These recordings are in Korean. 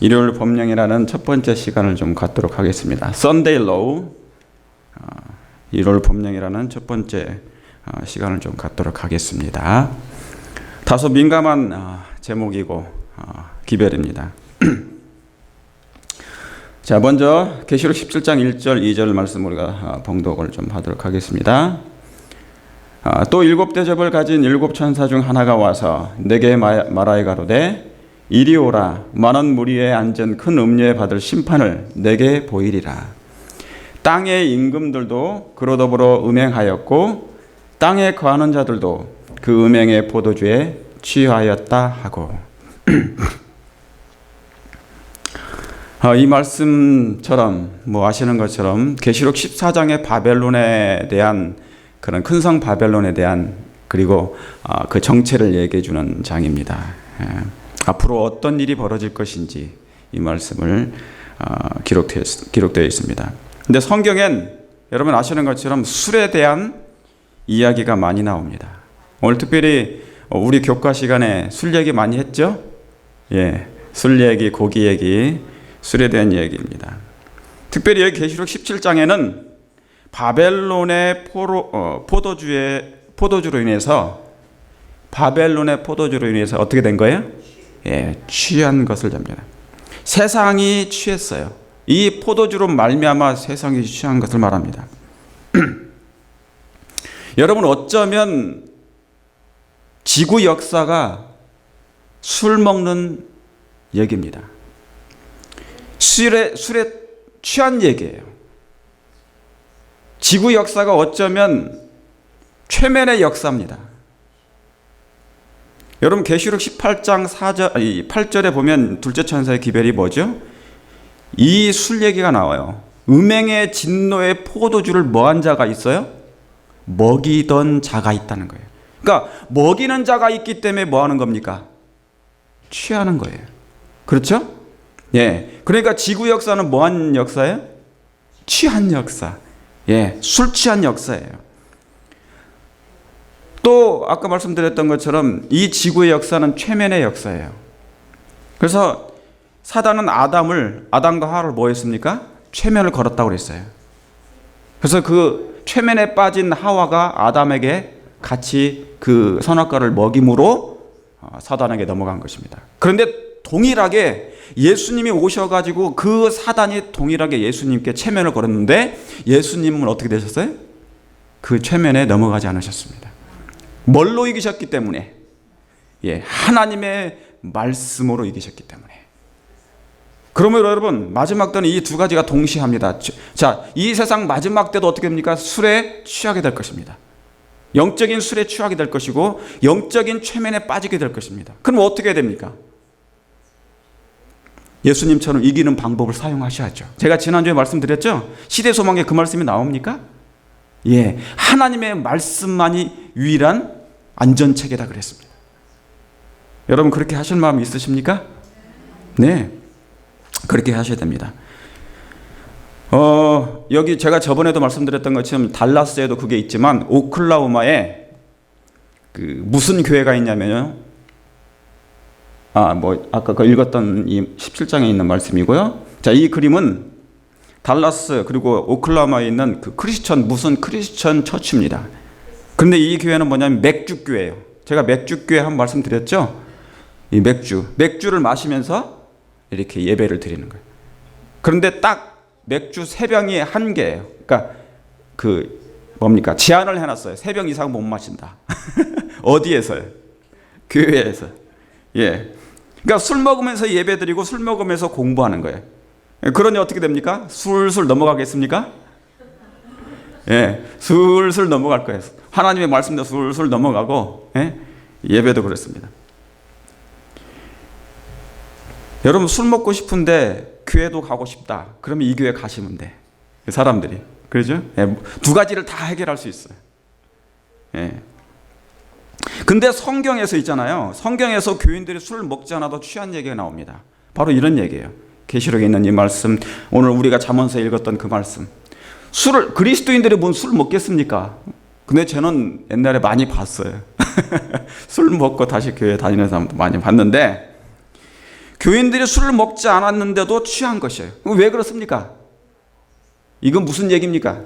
일요일 법령이라는 첫 번째 시간을 좀 갖도록 하겠습니다. Sunday Law, 일요일 법령이라는 첫 번째 시간을 좀 갖도록 하겠습니다. 다소 민감한 제목이고 기별입니다. 자, 먼저 계시록 17장 1절 2절 말씀 우리가 봉독을 좀 하도록 하겠습니다. 또 일곱 대접을 가진 일곱 천사 중 하나가 와서 내게 말하여 가로되 이리 오라. 많은 무리에 앉은 큰 음녀에 받을 심판을 내게 보이리라. 땅의 임금들도 그로 더불어 음행하였고 땅에 거하는 자들도 그 음행의 포도주에 취하였다 하고. 이 말씀처럼 아시는 것처럼 계시록 14장의 바벨론에 대한 그런 큰 성 바벨론에 대한 그리고 그 정체를 얘기해 주는 장입니다. 앞으로 어떤 일이 벌어질 것인지 이 말씀을 기록되어 있습니다. 근데 성경엔 여러분 아시는 것처럼 술에 대한 이야기가 많이 나옵니다. 오늘 특별히 우리 교과 시간에 술 얘기 많이 했죠? 예, 술 얘기, 고기 얘기, 술에 대한 이야기입니다. 특별히 여기 계시록 17장에는 바벨론의 포도주로 인해서 어떻게 된 거예요? 예, 취한 것을 잡니다. 세상이 취했어요. 이 포도주로 말미암아 세상이 취한 것을 말합니다. 여러분 어쩌면 지구 역사가 술 먹는 얘기입니다. 술에 취한 얘기예요. 지구 역사가 어쩌면 최면의 역사입니다. 여러분 계시록 18장 8절에 보면 둘째 천사의 기별이 뭐죠? 이 술 얘기가 나와요. 음행의 진노의 포도주를 뭐한 자가 있어요? 먹이던 자가 있다는 거예요. 그러니까 먹이는 자가 있기 때문에 뭐 하는 겁니까? 취하는 거예요. 그렇죠? 예. 그러니까 지구 역사는 뭐한 역사예요? 취한 역사. 예. 술 취한 역사예요. 또 아까 말씀드렸던 것처럼 이 지구의 역사는 최면의 역사예요. 그래서 사단은 아담과 하와를 뭐 했습니까? 최면을 걸었다고 그랬어요. 그래서 그 최면에 빠진 하와가 아담에게 같이 그 선악과를 먹임으로 사단에게 넘어간 것입니다. 그런데 동일하게 예수님이 오셔가지고 그 사단이 동일하게 예수님께 최면을 걸었는데 예수님은 어떻게 되셨어요? 그 최면에 넘어가지 않으셨습니다. 뭘로 이기셨기 때문에? 예, 하나님의 말씀으로 이기셨기 때문에. 그러면 여러분 마지막 때는 이 두 가지가 동시합니다. 자, 이 세상 마지막 때도 어떻게 됩니까? 술에 취하게 될 것입니다. 영적인 술에 취하게 될 것이고 영적인 최면에 빠지게 될 것입니다. 그럼 어떻게 해야 됩니까? 예수님처럼 이기는 방법을 사용하셔야죠. 제가 지난주에 말씀드렸죠? 시대 소망에 그 말씀이 나옵니까? 예, 하나님의 말씀만이 유일한 안전책이다 그랬습니다. 여러분 그렇게 하실 마음 있으십니까? 네, 그렇게 하셔야 됩니다. 여기 제가 저번에도 말씀드렸던 것처럼 달라스에도 그게 있지만 오클라호마에 그 무슨 교회가 있냐면요. 아까 그 읽었던 이 17장에 있는 말씀이고요. 자, 이 그림은 달라스 그리고 오클라호마에 있는 그 크리스천 처치입니다. 그런데 이 교회는 뭐냐면 맥주 교회예요. 제가 맥주 교회 한 말씀 드렸죠. 이 맥주를 마시면서 이렇게 예배를 드리는 거예요. 그런데 딱 맥주 3병이 한 개예요. 그러니까 제한을 해놨어요. 3병 이상 못 마신다. 어디에서요? 교회에서. 예. 그러니까 술 먹으면서 예배 드리고 술 먹으면서 공부하는 거예요. 그러니 어떻게 됩니까? 술술 넘어가겠습니까? 예, 술술 넘어갈 거예요. 하나님의 말씀도 술술 넘어가고, 예? 예배도 그렇습니다. 여러분 술 먹고 싶은데 교회도 가고 싶다. 그러면 이 교회 가시면 돼. 사람들이. 그렇죠? 예, 두 가지를 다 해결할 수 있어요. 예. 근데 성경에서 있잖아요. 성경에서 교인들이 술 먹지 않아도 취한 얘기가 나옵니다. 바로 이런 얘기예요. 계시록에 있는 이 말씀, 오늘 우리가 잠언서에 읽었던 그 말씀. 그리스도인들이 뭔 술 먹겠습니까? 근데 저는 옛날에 많이 봤어요. 술 먹고 다시 교회 다니는 사람도 많이 봤는데 교인들이 술을 먹지 않았는데도 취한 것이에요. 왜 그렇습니까? 이건 무슨 얘기입니까?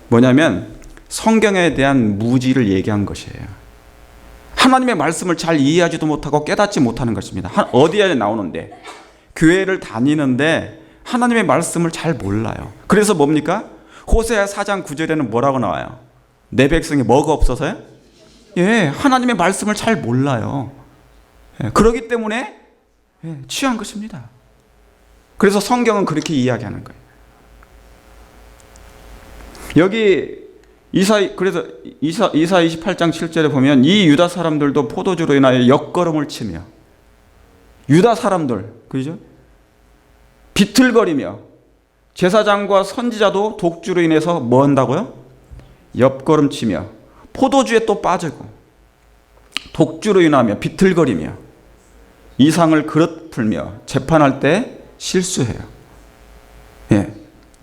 뭐냐면 성경에 대한 무지를 얘기한 것이에요. 하나님의 말씀을 잘 이해하지도 못하고 깨닫지 못하는 것입니다. 어디에 나오는데? 교회를 다니는데 하나님의 말씀을 잘 몰라요. 그래서 뭡니까? 호세아 4장 9절에는 뭐라고 나와요? 내 백성이 뭐가 없어서요? 하나님의 말씀을 잘 몰라요. 그렇기 때문에 취한 것입니다. 그래서 성경은 그렇게 이야기하는 거예요. 여기 이사 28장 7절에 보면 이 유다 사람들도 포도주로 인하여 역걸음을 치며, 유다 사람들, 그죠? 비틀거리며, 제사장과 선지자도 독주로 인해서 뭐 한다고요? 옆걸음 치며, 포도주에 또 빠지고, 독주로 인하며 비틀거리며, 이상을 그릇 풀며, 재판할 때 실수해요.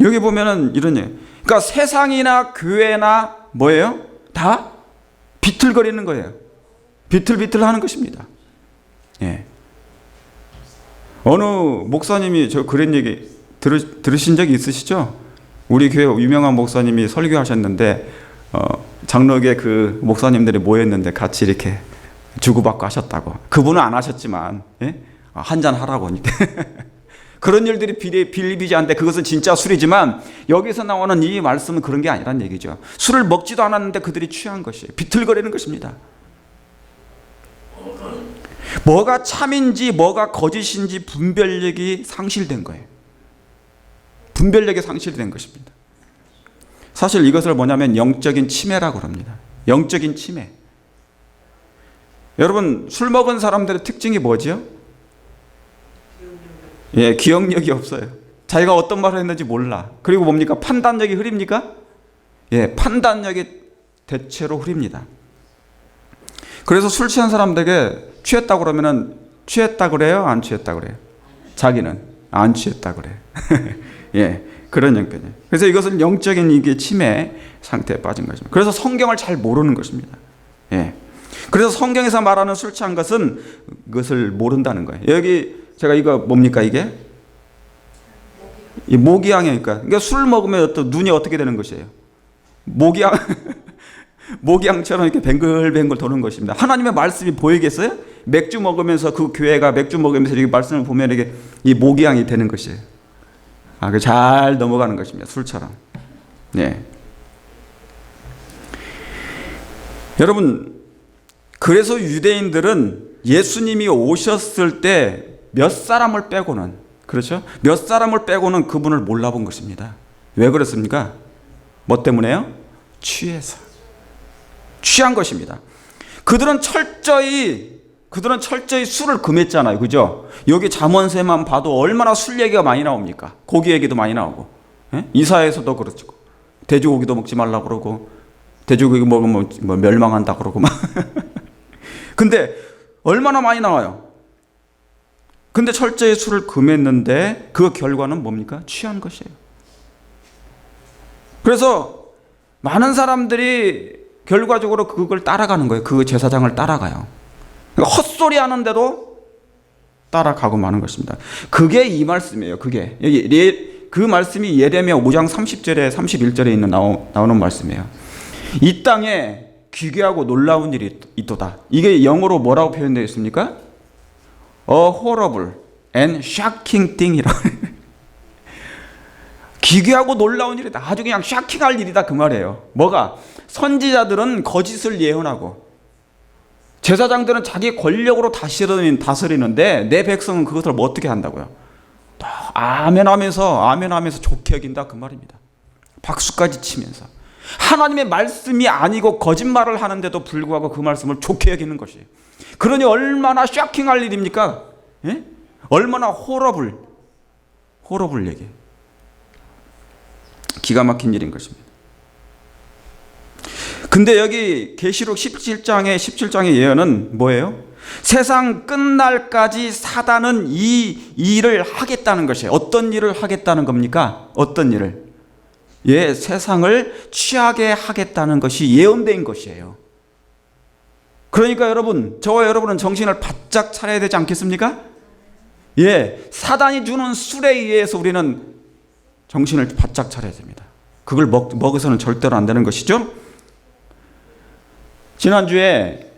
여기 보면은 이런 얘기. 그러니까 세상이나 교회나 뭐예요? 다 비틀거리는 거예요. 비틀비틀 하는 것입니다. 어느 목사님이 저 그런 얘기 들으신 적이 있으시죠? 우리 교회 유명한 목사님이 설교하셨는데 장로계 그 목사님들이 모였는데 같이 이렇게 주고받고 하셨다고. 그분은 안 하셨지만 한잔 하라고. 그런 일들이 비일비재한데 그것은 진짜 술이지만 여기서 나오는 이 말씀은 그런 게 아니란 얘기죠. 술을 먹지도 않았는데 그들이 취한 것이에요. 비틀거리는 것입니다. 뭐가 참인지 뭐가 거짓인지 분별력이 상실된 거예요. 분별력이 상실된 것입니다. 사실 이것을 뭐냐면 영적인 치매라고 합니다. 영적인 치매. 여러분, 술 먹은 사람들의 특징이 뭐지요? 기억력이 없어요. 자기가 어떤 말을 했는지 몰라. 그리고 뭡니까? 판단력이 흐립니까? 판단력이 대체로 흐립니다. 그래서 술 취한 사람들에게 취했다고 그러면은 취했다 그래요? 안 취했다 그래요? 자기는 안 취했다 그래. 그런 형편이에요. 그래서 이것은 영적인 이게 치매 상태에 빠진 것입니다. 그래서 성경을 잘 모르는 것입니다. 그래서 성경에서 말하는 술 취한 것은 그것을 모른다는 거예요. 여기 제가 이거 뭡니까 이게? 이 모기향이니까. 그러니까 술 먹으면 또 눈이 어떻게 되는 것이에요? 모기향, 모기향처럼 이렇게 뱅글뱅글 도는 것입니다. 하나님의 말씀이 보이겠어요? 맥주 먹으면서 그 교회가 맥주 먹으면서 이렇게 말씀을 보면 이게 이 모기향이 되는 것이에요. 그 잘 넘어가는 것입니다. 술처럼. 여러분, 그래서 유대인들은 예수님이 오셨을 때 몇 사람을 빼고는, 그렇죠? 몇 사람을 빼고는 그분을 몰라본 것입니다. 왜 그렇습니까? 뭐 때문에요? 취해서. 취한 것입니다. 그들은 철저히 술을 금했잖아요. 그죠? 여기 잠언서에만 봐도 얼마나 술 얘기가 많이 나옵니까? 고기 얘기도 많이 나오고. 이사에서도 그렇죠. 돼지고기도 먹지 말라고 그러고, 돼지고기 먹으면 뭐 멸망한다 그러고 막. 근데 얼마나 많이 나와요. 근데 철저히 술을 금했는데 그 결과는 뭡니까? 취한 것이에요. 그래서 많은 사람들이 결과적으로 그걸 따라가는 거예요. 그 제사장을 따라가요. 그러니까 헛소리 하는데도 따라가고 마는 것입니다. 그게 이 말씀이에요. 그게 여기 그 말씀이 예레미야 5장 30절에 31절에 나오는 말씀이에요. 이 땅에 기괴하고 놀라운 일이 있도다. 이게 영어로 뭐라고 표현되어 있습니까? A horrible and shocking thing이라고. 기괴하고 놀라운 일이다. 아주 그냥 샤킹할 일이다 그 말이에요. 뭐가? 선지자들은 거짓을 예언하고 제사장들은 자기 권력으로 다스리는데 내 백성은 그것을 뭐 어떻게 한다고요? 아멘하면서 좋게 여긴다 그 말입니다. 박수까지 치면서 하나님의 말씀이 아니고 거짓말을 하는데도 불구하고 그 말씀을 좋게 여기는 것이에요. 그러니 얼마나 쇼킹할 일입니까? 얼마나 호러블 얘기. 기가 막힌 일인 것입니다. 근데 여기 계시록 17장의 예언은 뭐예요? 세상 끝날까지 사단은 이 일을 하겠다는 것이에요. 어떤 일을 하겠다는 겁니까? 어떤 일을? 세상을 취하게 하겠다는 것이 예언된 것이에요. 그러니까 여러분, 저와 여러분은 정신을 바짝 차려야 되지 않겠습니까? 예, 사단이 주는 술에 의해서 우리는 정신을 바짝 차려야 됩니다. 그걸 먹어서는 절대로 안 되는 것이죠. 지난주에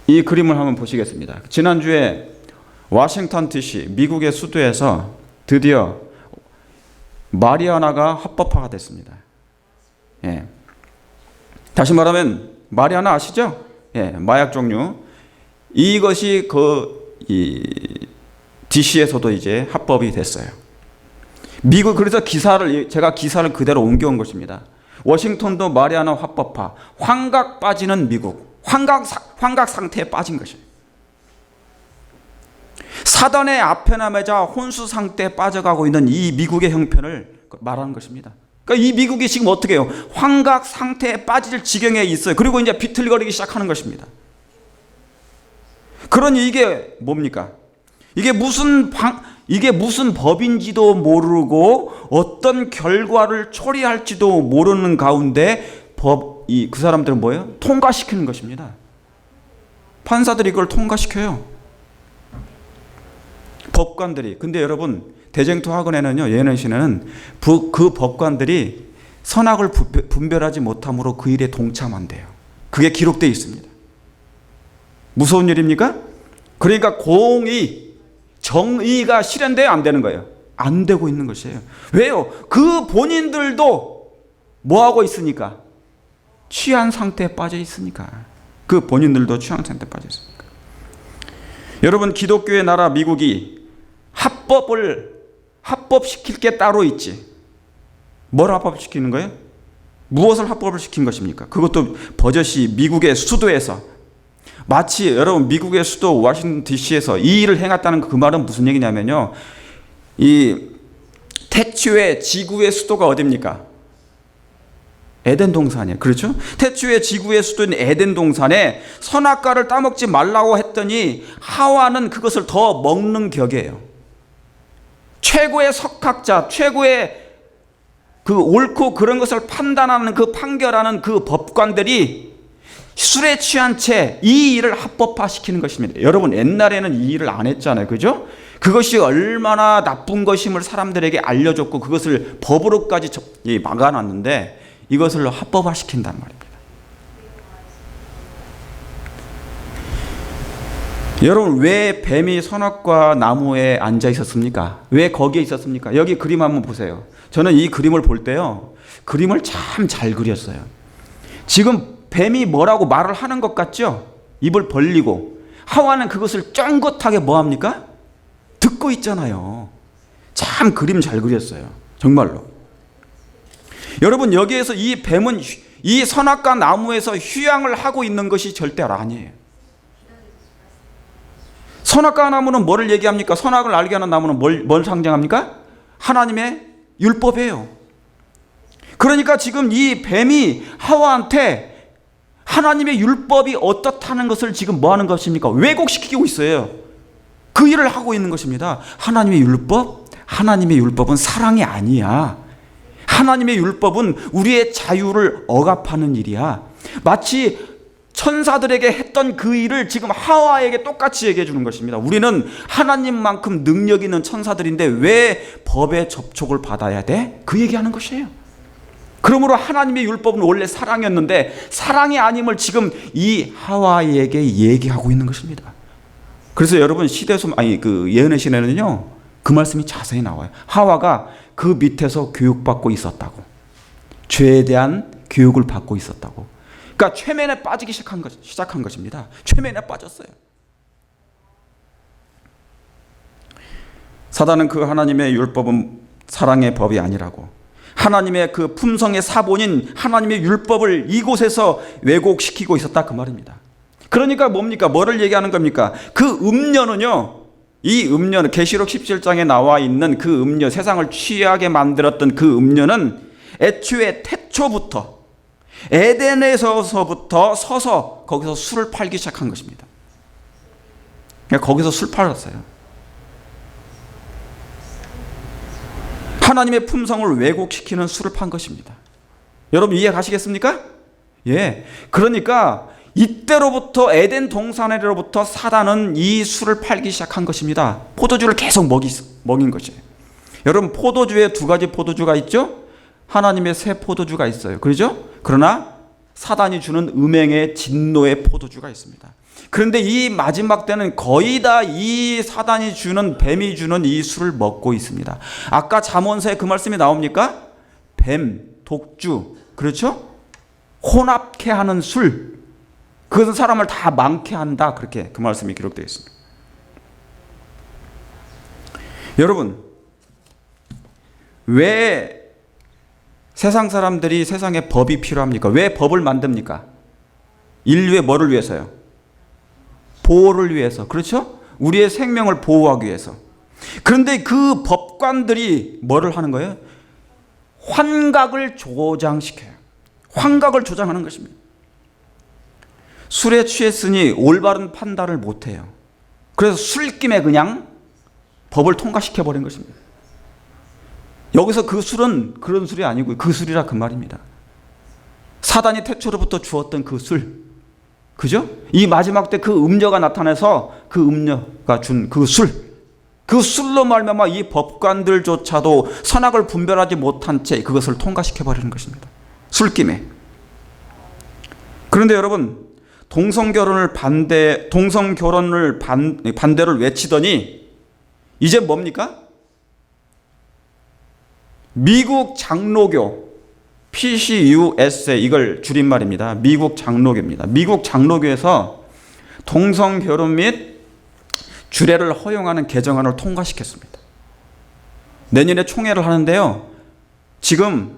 이 그림을 한번 보시겠습니다. 지난주에 워싱턴 DC, 미국의 수도에서 드디어 마리아나가 합법화가 됐습니다. 예. 다시 말하면 마리아나 아시죠? 예, 마약 종류. 이것이 DC에서도 이제 합법이 됐어요. 미국, 그래서 제가 기사를 그대로 옮겨온 것입니다. 워싱턴도 마리아나 합법화, 환각 빠지는 미국, 환각 상태에 빠진 것이에요. 사단의 앞에나 매자 혼수 상태에 빠져가고 있는 이 미국의 형편을 말하는 것입니다. 그러니까 이 미국이 지금 어떻게 해요? 환각 상태에 빠질 지경에 있어요. 그리고 이제 비틀거리기 시작하는 것입니다. 그러니 이게 뭡니까? 이게 무슨 법인지도 모르고 어떤 결과를 초래할지도 모르는 가운데 그 사람들은 뭐예요? 통과시키는 것입니다. 판사들이 이걸 통과시켜요. 법관들이. 근데 여러분, 대쟁투 학원에는요, 예능신에는 그 법관들이 선악을 분별하지 못함으로 그 일에 동참한대요. 그게 기록되어 있습니다. 무서운 일입니까? 그러니까 공의, 정의가 실현돼야 안 되는 거예요. 안 되고 있는 것이에요. 왜요? 그 본인들도 뭐하고 있으니까? 취한 상태에 빠져 있으니까. 그 본인들도 취한 상태에 빠져 있으니까. 여러분, 기독교의 나라 미국이 합법시킬 게 따로 있지. 뭘 합법시키는 거예요? 무엇을 합법을 시킨 것입니까? 그것도 버젓이 미국의 수도에서, 마치 여러분 미국의 수도 워싱턴 DC에서 이 일을 행했다는 그 말은 무슨 얘기냐면요, 이 태초의 지구의 수도가 어디입니까? 에덴 동산이에요. 그렇죠? 태초의 지구의 수도인 에덴 동산에 선악과를 따먹지 말라고 했더니 하와는 그것을 더 먹는 격이에요. 최고의 석학자, 최고의 그 옳고 그런 것을 판단하는, 그 판결하는 그 법관들이 술에 취한 채 이 일을 합법화시키는 것입니다. 여러분, 옛날에는 이 일을 안 했잖아요. 그죠? 그것이 얼마나 나쁜 것임을 사람들에게 알려줬고 그것을 법으로까지 막아놨는데 이것을 합법화시킨단 말입니다. 여러분, 왜 뱀이 선악과 나무에 앉아 있었습니까? 왜 거기에 있었습니까? 여기 그림 한번 보세요. 저는 이 그림을 볼 때요, 그림을 참 잘 그렸어요. 지금 뱀이 뭐라고 말을 하는 것 같죠? 입을 벌리고. 하와는 그것을 쫑긋하게 뭐합니까? 듣고 있잖아요. 참 그림 잘 그렸어요. 정말로. 여러분, 여기에서 이 뱀은 이 선악과 나무에서 휴양을 하고 있는 것이 절대 아니에요. 선악과 나무는 뭐를 얘기합니까? 선악을 알게 하는 나무는 뭘 상징합니까? 하나님의 율법이에요. 그러니까 지금 이 뱀이 하와한테 하나님의 율법이 어떻다는 것을 지금 뭐 하는 것입니까? 왜곡시키고 있어요. 그 일을 하고 있는 것입니다. 하나님의 율법은 사랑이 아니야. 하나님의 율법은 우리의 자유를 억압하는 일이야. 마치 천사들에게 했던 그 일을 지금 하와에게 똑같이 얘기해 주는 것입니다. 우리는 하나님만큼 능력 있는 천사들인데 왜 법의 접촉을 받아야 돼? 그 얘기하는 것이에요. 그러므로 하나님의 율법은 원래 사랑이었는데 사랑이 아님을 지금 이 하와에게 얘기하고 있는 것입니다. 그래서 여러분, 그 예언의 시내는요, 그 말씀이 자세히 나와요. 하와가 그 밑에서 교육받고 있었다고. 죄에 대한 교육을 받고 있었다고. 그러니까 최면에 빠지기 시작한 것입니다. 최면에 빠졌어요. 사단은 그 하나님의 율법은 사랑의 법이 아니라고, 하나님의 그 품성의 사본인 하나님의 율법을 이곳에서 왜곡시키고 있었다, 그 말입니다. 그러니까 뭡니까? 뭐를 얘기하는 겁니까? 그 음녀는요, 이 음녀는 계시록 17장에 나와 있는 그 음녀, 세상을 취하게 만들었던 그 음녀는 애초에 태초부터 에덴에서부터 서서 거기서 술을 팔기 시작한 것입니다. 그러니까 거기서 술 팔았어요. 하나님의 품성을 왜곡시키는 술을 판 것입니다. 여러분, 이해 가시겠습니까? 예. 그러니까 이때로부터 에덴 동산에로부터 사단은 이 술을 팔기 시작한 것입니다. 포도주를 계속 먹인 것이에요. 여러분, 포도주에 두 가지 포도주가 있죠? 하나님의 새 포도주가 있어요. 그렇죠? 그러나 사단이 주는 음행의 진노의 포도주가 있습니다. 그런데 이 마지막 때는 거의 다 이 사단이 주는, 뱀이 주는 이 술을 먹고 있습니다. 아까 잠언서에 그 말씀이 나옵니까? 뱀, 독주, 그렇죠? 혼합케 하는 술, 그것은 사람을 다 망케 한다. 그렇게 그 말씀이 기록되어 있습니다. 여러분, 왜 세상 사람들이 세상에 법이 필요합니까? 왜 법을 만듭니까? 인류의 뭐를 위해서요? 보호를 위해서. 그렇죠? 우리의 생명을 보호하기 위해서. 그런데 그 법관들이 뭐를 하는 거예요? 환각을 조장시켜요. 환각을 조장하는 것입니다. 술에 취했으니 올바른 판단을 못해요. 그래서 술김에 그냥 법을 통과시켜버린 것입니다. 여기서 그 술은 그런 술이 아니고 그 술이라 그 말입니다. 사단이 태초로부터 주었던 그 술, 그죠? 이 마지막 때 그 음녀가 나타나서 그 음녀가 준 그 술, 그 술로 말미암아 이 법관들조차도 선악을 분별하지 못한 채 그것을 통과시켜버리는 것입니다. 술김에. 그런데 여러분, 동성결혼을 반대를 외치더니 이제 뭡니까? 미국 장로교, PCUSA, 이걸 줄임말입니다. 미국 장로교입니다. 미국 장로교에서 동성결혼 및 주례를 허용하는 개정안을 통과시켰습니다. 내년에 총회를 하는데요. 지금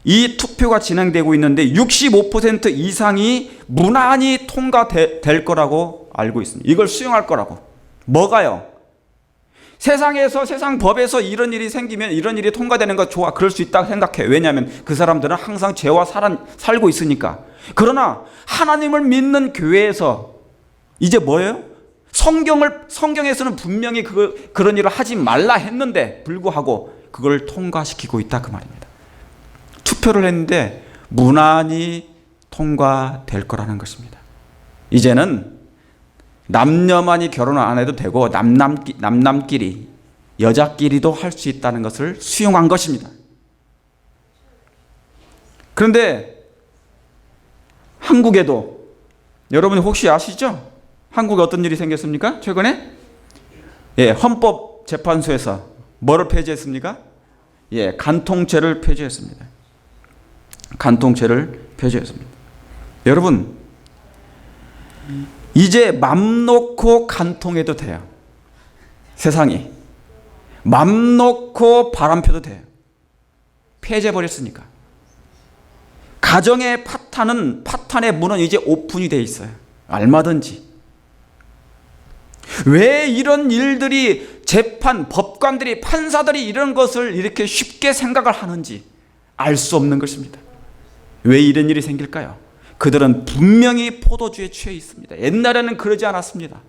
이 투표가 진행되고 있는데 65% 이상이 무난히 통과될 거라고 알고 있습니다. 이걸 수용할 거라고. 뭐가요? 세상에서, 세상 법에서 이런 일이 생기면, 이런 일이 통과되는 거 좋아, 그럴 수 있다고 생각해. 왜냐하면 그 사람들은 항상 죄와 살고 있으니까. 그러나 하나님을 믿는 교회에서 이제 뭐예요? 성경에서는 분명히 그런 일을 하지 말라 했는데 불구하고 그걸 통과시키고 있다, 그 말입니다. 투표를 했는데 무난히 통과될 거라는 것입니다. 이제는 남녀만이 결혼을 안 해도 되고 남남끼리, 여자끼리도 할 수 있다는 것을 수용한 것입니다. 그런데 한국에도, 여러분이 혹시 아시죠? 한국에 어떤 일이 생겼습니까? 최근에? 헌법재판소에서 뭐를 폐지했습니까? 간통죄를 폐지했습니다. 간통죄를 폐지했습니다. 여러분, 이제 맘 놓고 간통해도 돼요. 세상이 맘 놓고 바람 펴도 돼요. 폐지해버렸으니까. 가정의 파탄의 문은 이제 오픈이 돼 있어요. 얼마든지. 왜 이런 일들이 법관들이, 판사들이 이런 것을 이렇게 쉽게 생각을 하는지 알 수 없는 것입니다. 왜 이런 일이 생길까요? 그들은 분명히 포도주에 취해 있습니다. 옛날에는 그러지 않았습니다.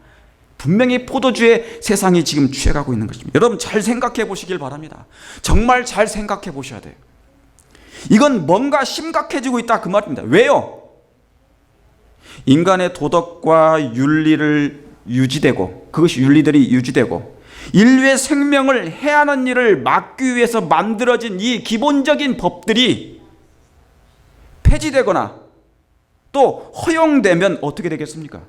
분명히 포도주에 세상이 지금 취해가고 있는 것입니다. 여러분, 잘 생각해 보시길 바랍니다. 정말 잘 생각해 보셔야 돼요. 이건 뭔가 심각해지고 있다, 그 말입니다. 왜요? 인간의 도덕과 윤리를 유지되고, 그것이 윤리들이 유지되고 인류의 생명을 해하는 일을 막기 위해서 만들어진 이 기본적인 법들이 폐지되거나 또 허용되면 어떻게 되겠습니까?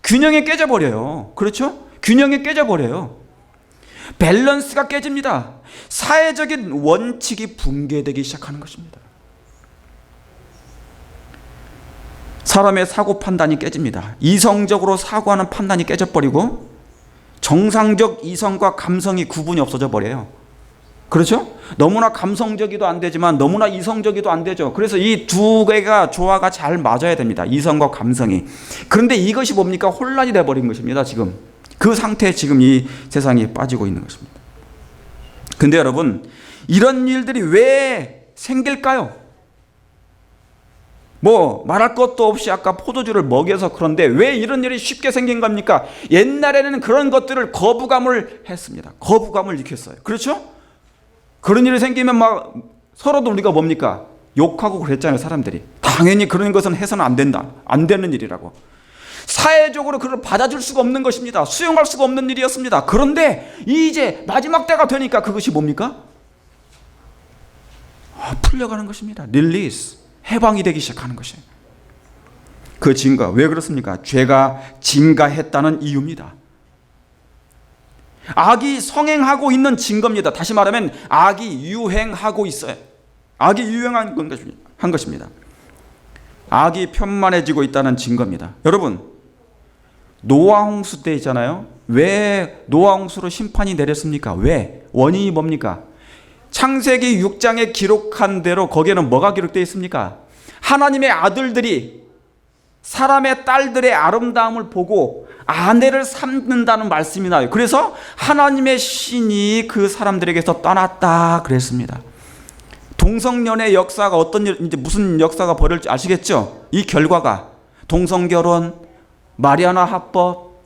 균형이 깨져버려요. 그렇죠? 균형이 깨져버려요. 밸런스가 깨집니다. 사회적인 원칙이 붕괴되기 시작하는 것입니다. 사람의 사고 판단이 깨집니다. 이성적으로 사고하는 판단이 깨져버리고 정상적 이성과 감성이 구분이 없어져 버려요. 그렇죠? 너무나 감성적이도 안 되지만 너무나 이성적이도 안 되죠. 그래서 이 두 개가 조화가 잘 맞아야 됩니다. 이성과 감성이. 그런데 이것이 뭡니까? 혼란이 돼버린 것입니다. 지금 그 상태에 지금 이 세상이 빠지고 있는 것입니다. 근데 여러분, 이런 일들이 왜 생길까요? 말할 것도 없이 아까 포도주를 먹여서 그런데 왜 이런 일이 쉽게 생긴 겁니까? 옛날에는 그런 것들을 거부감을 했습니다. 거부감을 일으켰어요. 그렇죠? 그런 일이 생기면 서로도 우리가 뭡니까? 욕하고 그랬잖아요. 사람들이 다 당연히 그런 것은 해서는 안 된다. 안 되는 일이라고. 사회적으로 그걸 받아줄 수가 없는 것입니다. 수용할 수가 없는 일이었습니다. 그런데 이제 마지막 때가 되니까 그것이 뭡니까? 풀려가는 것입니다. 릴리스, 해방이 되기 시작하는 것이에요. 그 증거, 왜 그렇습니까? 죄가 증가했다는 이유입니다. 악이 성행하고 있는 증거입니다. 다시 말하면 악이 유행하고 있어요. 악이 유행한 것입니다. 악이 편만해지고 있다는 증거입니다. 여러분, 노아홍수 때 있잖아요. 왜 노아홍수로 심판이 내렸습니까? 왜? 원인이 뭡니까? 창세기 6장에 기록한 대로 거기에는 뭐가 기록되어 있습니까? 하나님의 아들들이 사람의 딸들의 아름다움을 보고 아내를 삼는다는 말씀이 나와요. 그래서 하나님의 신이 그 사람들에게서 떠났다 그랬습니다. 동성연의 역사가 이제 무슨 역사가 벌어질지 아시겠죠? 이 결과가 동성결혼, 마리아나 합법,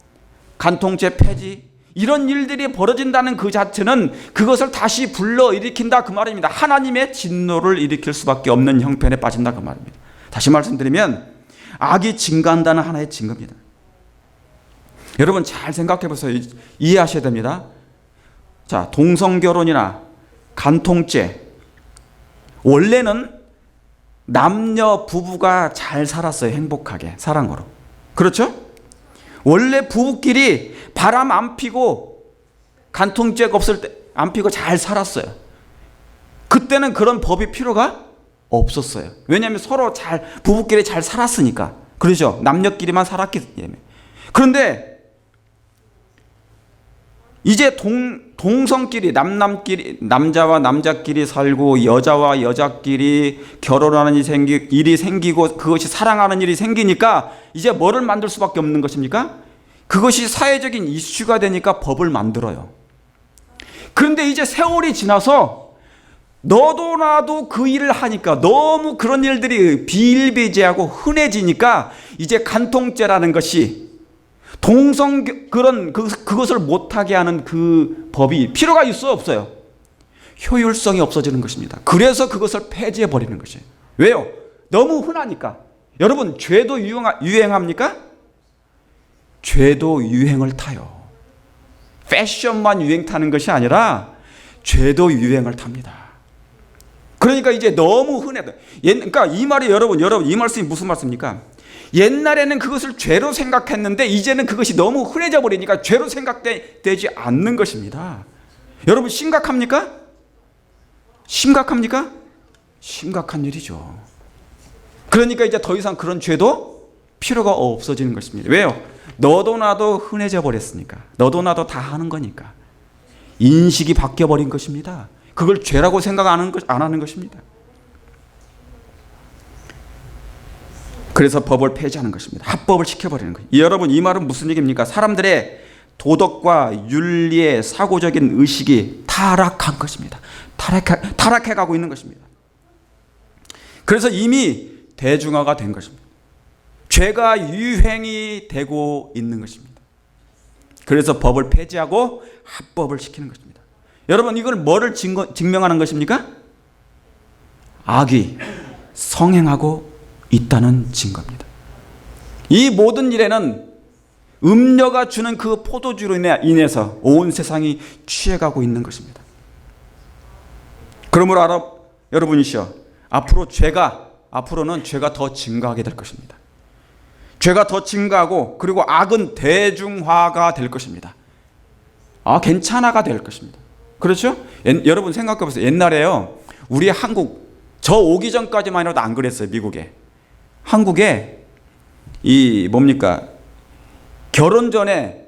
간통죄 폐지, 이런 일들이 벌어진다는 그 자체는 그것을 다시 불러일으킨다 그 말입니다. 하나님의 진노를 일으킬 수밖에 없는 형편에 빠진다 그 말입니다. 다시 말씀드리면 악이 증가한다는 하나의 증거입니다. 여러분 잘 생각해 보세요. 이해하셔야 됩니다. 자, 동성결혼이나 간통죄, 원래는 남녀 부부가 잘 살았어요. 행복하게 사랑으로. 그렇죠? 원래 부부끼리 바람 안 피고 간통죄가 없을 때 안 피고 잘 살았어요. 그때는 그런 법이 필요가 없었어요. 왜냐하면 서로 부부끼리 잘 살았으니까. 그러죠? 남녀끼리만 살았기 때문에. 그런데 이제 동성끼리, 남자와 남자끼리 살고 여자와 여자끼리 결혼하는 일이 생기고 그것이 사랑하는 일이 생기니까 이제 뭐를 만들 수밖에 없는 것입니까? 그것이 사회적인 이슈가 되니까 법을 만들어요. 그런데 이제 세월이 지나서 너도 나도 그 일을 하니까 너무 그런 일들이 비일비재하고 흔해지니까 이제 간통죄라는 것이 그것을 못하게 하는 그 법이 필요가 있어요, 없어요? 효율성이 없어지는 것입니다. 그래서 그것을 폐지해버리는 것이에요. 왜요? 너무 흔하니까. 여러분, 죄도 유행합니까? 죄도 유행을 타요. 패션만 유행 타는 것이 아니라 죄도 유행을 탑니다. 그러니까 이제 너무 흔해요. 그러니까 이 말이 여러분 이 말씀이 무슨 말씀입니까? 옛날에는 그것을 죄로 생각했는데 이제는 그것이 너무 흔해져 버리니까 죄로 생각되지 않는 것입니다. 여러분 심각합니까? 심각합니까? 심각한 일이죠. 그러니까 이제 더 이상 그런 죄도 필요가 없어지는 것입니다. 왜요? 너도 나도 흔해져 버렸으니까. 너도 나도 다 하는 거니까. 인식이 바뀌어 버린 것입니다. 그걸 죄라고 생각 안 하는 것입니다. 그래서 법을 폐지하는 것입니다. 합법을 시켜버리는 거예요. 여러분 이 말은 무슨 얘기입니까? 사람들의 도덕과 윤리의 사고적인 의식이 타락한 것입니다. 타락해 가고 있는 것입니다. 그래서 이미 대중화가 된 것입니다. 죄가 유행이 되고 있는 것입니다. 그래서 법을 폐지하고 합법을 시키는 것입니다. 여러분 이걸 뭐를 증명하는 것입니까? 악이 성행하고 있다는 증거입니다. 이 모든 일에는 음료가 주는 그 포도주로 인해서 온 세상이 취해가고 있는 것입니다. 그러므로 여러분이시여 앞으로는 죄가 더 증가하게 될 것입니다. 죄가 더 증가하고 그리고 악은 대중화가 될 것입니다. 괜찮아가 될 것입니다. 그렇죠? 여러분 생각해 보세요. 옛날에요. 우리 한국 저 오기 전까지만 해도 안 그랬어요. 미국에. 한국에 결혼 전에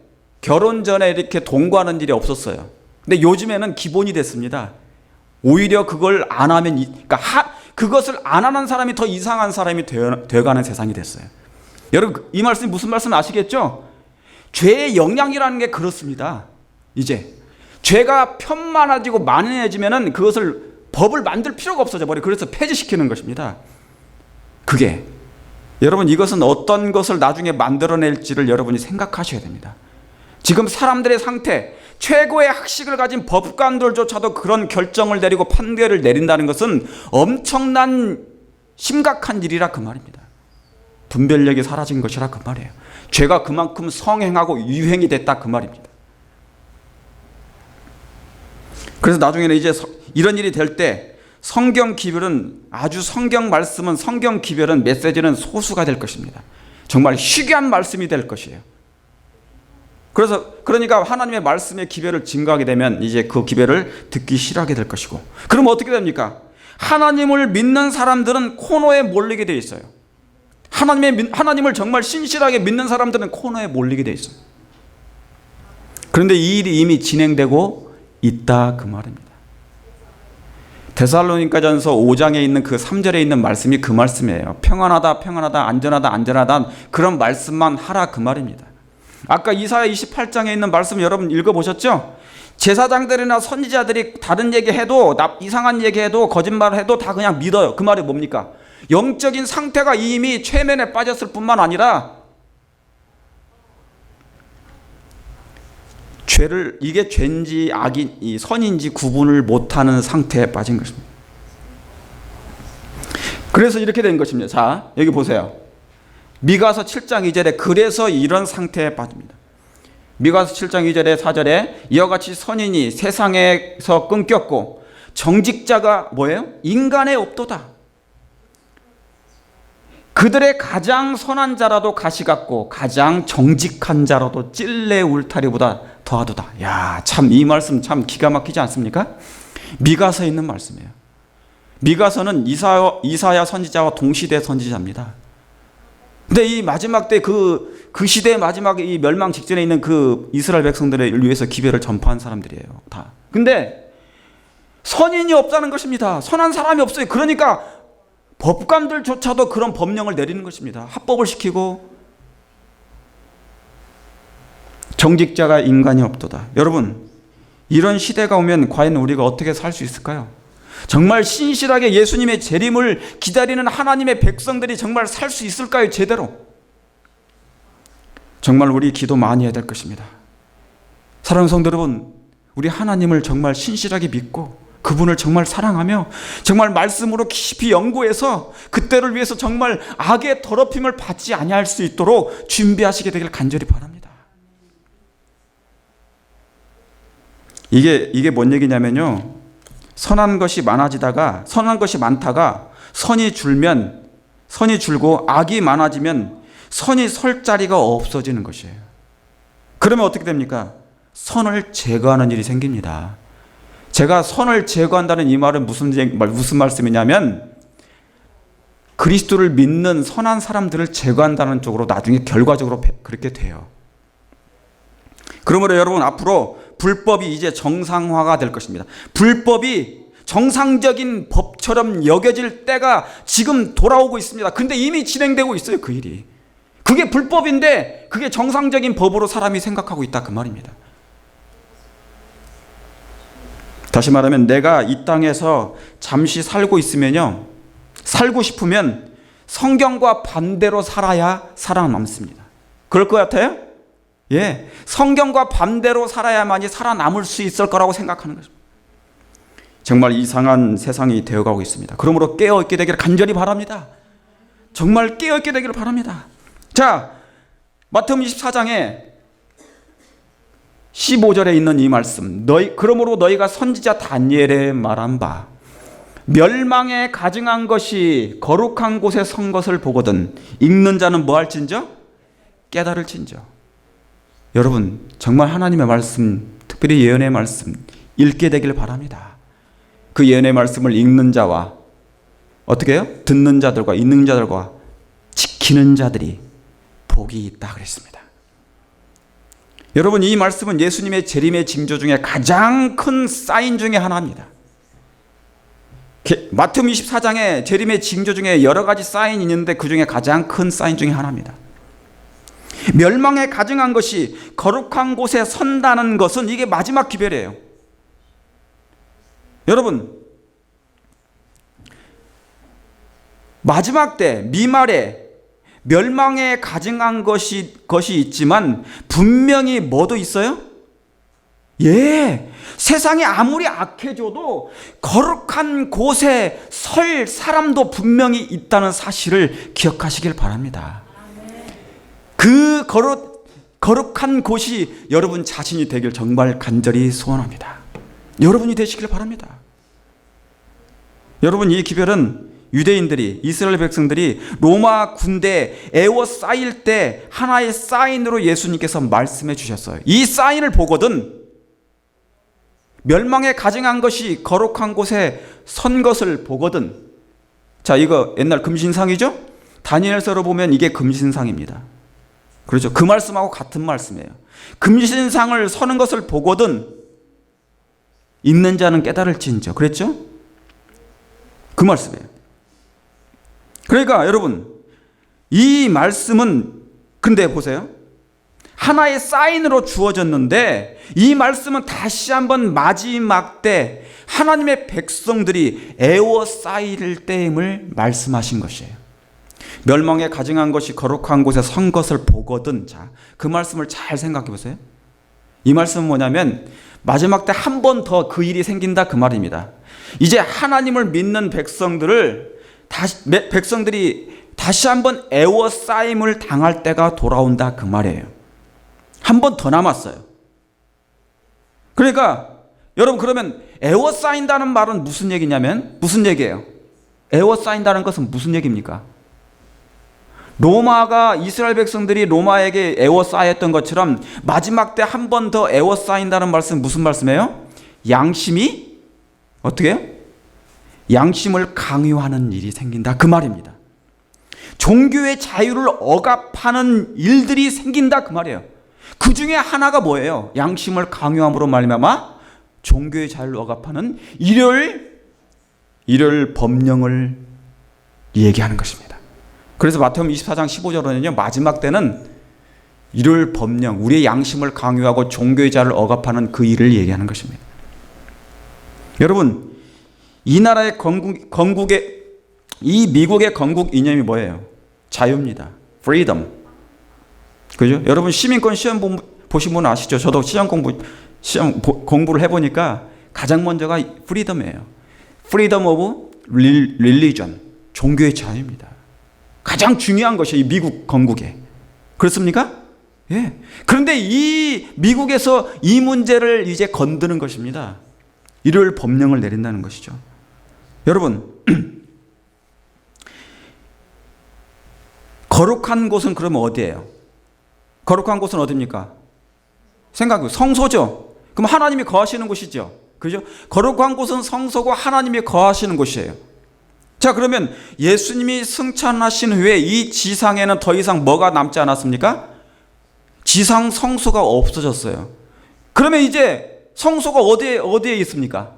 이렇게 동거하는 일이 없었어요. 근데 요즘에는 기본이 됐습니다. 오히려 그걸 안 하면 그것을 안 하는 사람이 더 이상한 사람이 되어가는 세상이 됐어요. 여러분 이 말씀이 무슨 말씀 아시겠죠? 죄의 영향이라는 게 그렇습니다. 이제 죄가 편만해지고 만연해지면은 그것을 법을 만들 필요가 없어져 버려요. 그래서 폐지시키는 것입니다. 그게 여러분 이것은 어떤 것을 나중에 만들어낼지를 여러분이 생각하셔야 됩니다. 지금 사람들의 상태, 최고의 학식을 가진 법관들조차도 그런 결정을 내리고 판결을 내린다는 것은 엄청난 심각한 일이라 그 말입니다. 분별력이 사라진 것이라 그 말이에요. 죄가 그만큼 성행하고 유행이 됐다 그 말입니다. 그래서 나중에는 이제 이런 일이 될 때 성경 기별은 아주 성경 말씀은 성경 기별은 메시지는 소수가 될 것입니다. 정말 희귀한 말씀이 될 것이에요. 그러니까 하나님의 말씀의 기별을 증거하게 되면 이제 그 기별을 듣기 싫어하게 될 것이고, 그럼 어떻게 됩니까? 하나님을 믿는 사람들은 코너에 몰리게 돼 있어요. 하나님을 정말 신실하게 믿는 사람들은 코너에 몰리게 돼 있어요. 그런데 이 일이 이미 진행되고 있다 그 말입니다. 데살로니가전서 5장에 있는 그 3절에 있는 말씀이 그 말씀이에요. 평안하다 평안하다 안전하다 안전하다 그런 말씀만 하라 그 말입니다. 아까 이사야 28장에 있는 말씀 여러분 읽어보셨죠? 제사장들이나 선지자들이 다른 얘기해도 이상한 얘기해도 거짓말을 해도 다 그냥 믿어요. 그 말이 뭡니까? 영적인 상태가 이미 최면에 빠졌을 뿐만 아니라 이게 죄인지 악인, 선인지 구분을 못하는 상태에 빠진 것입니다. 그래서 이렇게 된 것입니다. 자, 여기 보세요. 미가서 7장 2절에 그래서 이런 상태에 빠집니다. 미가서 7장 2절에 4절에 이와 같이 선인이 세상에서 끊겼고 정직자가 뭐예요? 인간에 없도다. 그들의 가장 선한 자라도 가시 같고 가장 정직한 자라도 찔레 울타리보다 더하도다. 야, 참 이 말씀 참 기가 막히지 않습니까? 미가서에 있는 말씀이에요. 미가서는 이사야 선지자와 동시대 선지자입니다. 근데 이 마지막 때 그 시대의 마지막 이 멸망 직전에 있는 그 이스라엘 백성들을 위해서 기별을 전파한 사람들이에요. 다. 근데 선인이 없다는 것입니다. 선한 사람이 없어요. 그러니까 법관들조차도 그런 법령을 내리는 것입니다. 합법을 시키고 정직자가 인간이 없도다. 여러분, 이런 시대가 오면 과연 우리가 어떻게 살 수 있을까요? 정말 신실하게 예수님의 재림을 기다리는 하나님의 백성들이 정말 살 수 있을까요? 제대로. 정말 우리 기도 많이 해야 될 것입니다. 사랑하는 성도 여러분, 우리 하나님을 정말 신실하게 믿고 그분을 정말 사랑하며 정말 말씀으로 깊이 연구해서 그때를 위해서 정말 악의 더럽힘을 받지 아니할 수 있도록 준비하시게 되길 간절히 바랍니다. 이게 뭔 얘기냐면요, 선한 것이 많아지다가 선한 것이 많다가 선이 줄고 악이 많아지면 선이 설 자리가 없어지는 것이에요. 그러면 어떻게 됩니까? 선을 제거하는 일이 생깁니다. 제가 선을 제거한다는 이 말은 무슨 말씀이냐면 그리스도를 믿는 선한 사람들을 제거한다는 쪽으로 나중에 결과적으로 그렇게 돼요. 그러므로 여러분, 앞으로 불법이 이제 정상화가 될 것입니다. 불법이 정상적인 법처럼 여겨질 때가 지금 돌아오고 있습니다. 근데 이미 진행되고 있어요, 그 일이. 그게 불법인데 그게 정상적인 법으로 사람이 생각하고 있다 그 말입니다. 다시 말하면 내가 이 땅에서 잠시 살고 싶으면 성경과 반대로 살아야 살아남습니다. 그럴 것 같아요? 예, 성경과 반대로 살아야만이 살아남을 수 있을 거라고 생각하는 것입니다. 정말 이상한 세상이 되어가고 있습니다. 그러므로 깨어있게 되기를 간절히 바랍니다. 정말 깨어있게 되기를 바랍니다. 자, 마태복음 24장에 15절에 있는 이 말씀, 그러므로 너희가 선지자 다니엘의 말한 바 멸망에 가증한 것이 거룩한 곳에 선 것을 보거든 읽는 자는 뭐 할진저? 깨달을진저. 여러분, 정말 하나님의 말씀, 특별히 예언의 말씀 읽게 되길 바랍니다. 그 예언의 말씀을 읽는 자와 어떻게 해요? 듣는 자들과 읽는 자들과 지키는 자들이 복이 있다 그랬습니다. 여러분, 이 말씀은 예수님의 재림의 징조 중에 가장 큰 사인 중에 하나입니다. 마태복음 24장에 재림의 징조 중에 여러 가지 사인이 있는데 그 중에 가장 큰 사인 중에 하나입니다. 멸망에 가증한 것이 거룩한 곳에 선다는 것은 이게 마지막 기별이에요. 여러분, 마지막 때 미말에 멸망에 가증한 것이 있지만 분명히 뭐도 있어요? 예, 세상이 아무리 악해져도 거룩한 곳에 설 사람도 분명히 있다는 사실을 기억하시길 바랍니다. 그 거룩한 곳이 여러분 자신이 되길 정말 간절히 소원합니다. 여러분이 되시길 바랍니다. 여러분, 이 기별은 유대인들이, 이스라엘 백성들이 로마 군대에 에워싸일 때 하나의 사인으로 예수님께서 말씀해 주셨어요. 이 사인을 보거든 멸망에 가증한 것이 거룩한 곳에 선 것을 보거든. 자, 이거 옛날 금신상이죠? 다니엘서로 보면 이게 금신상입니다. 그렇죠? 그 말씀하고 같은 말씀이에요. 금신상을 서는 것을 보거든 있는 자는 깨달을지인저. 그랬죠? 그 말씀이에요. 그러니까 여러분, 이 말씀은 근데 보세요. 하나의 사인으로 주어졌는데 이 말씀은 다시 한번 마지막 때 하나님의 백성들이 에워싸일 때임을 말씀하신 것이에요. 멸망에 가증한 것이 거룩한 곳에 선 것을 보거든. 자, 그 말씀을 잘 생각해 보세요. 이 말씀은 뭐냐면 마지막 때 한 번 더 그 일이 생긴다 그 말입니다. 이제 하나님을 믿는 백성들이 다시 한번 에워싸임을 당할 때가 돌아온다 그 말이에요. 한 번 더 남았어요. 그러니까 여러분, 그러면 에워싸인다는 말은 무슨 얘기냐면 무슨 얘기예요? 에워싸인다는 것은 무슨 얘기입니까? 로마가 이스라엘 백성들이 로마에게 에워싸였던 것처럼 마지막 때 한 번 더 에워싸인다는 말씀은 무슨 말씀이에요? 양심이 어떻게 해요? 양심을 강요하는 일이 생긴다 그 말입니다. 종교의 자유를 억압하는 일들이 생긴다 그 말이에요. 그 중에 하나가 뭐예요? 양심을 강요함으로 말미암아 종교의 자유를 억압하는 일요일 법령을 얘기하는 것입니다. 그래서 마태복음 24장 15절에는요, 마지막 때는 일요일 법령, 우리의 양심을 강요하고 종교의 자유를 억압하는 그 일을 얘기하는 것입니다. 여러분, 이 나라의 이 미국의 건국 이념이 뭐예요? 자유입니다. freedom. 그죠? 여러분, 시민권 시험 보신 분 아시죠? 저도 시험 공부를 해보니까 가장 먼저가 프리덤이에요. freedom of religion. 종교의 자유입니다. 가장 중요한 것이 이 미국 건국에. 그렇습니까? 예. 그런데 이 미국에서 이 문제를 이제 건드는 것입니다. 일요일 법령을 내린다는 것이죠. 여러분, 거룩한 곳은 그러면 어디예요? 거룩한 곳은 어디입니까? 생각해요. 성소죠. 그럼 하나님이 거하시는 곳이죠. 그죠? 거룩한 곳은 성소고 하나님이 거하시는 곳이에요. 자, 그러면 예수님이 승천하신 후에 이 지상에는 더 이상 뭐가 남지 않았습니까? 지상 성소가 없어졌어요. 그러면 이제 성소가 어디에 있습니까?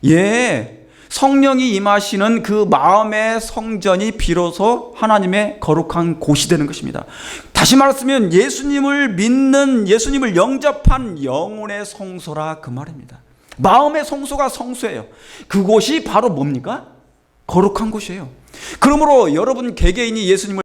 예. 성령이 임하시는 그 마음의 성전이 비로소 하나님의 거룩한 곳이 되는 것입니다. 다시 말하면 예수님을 믿는, 예수님을 영접한 영혼의 성소라 그 말입니다. 마음의 성소가 성소예요. 그곳이 바로 뭡니까? 거룩한 곳이에요. 그러므로 여러분 개개인이 예수님을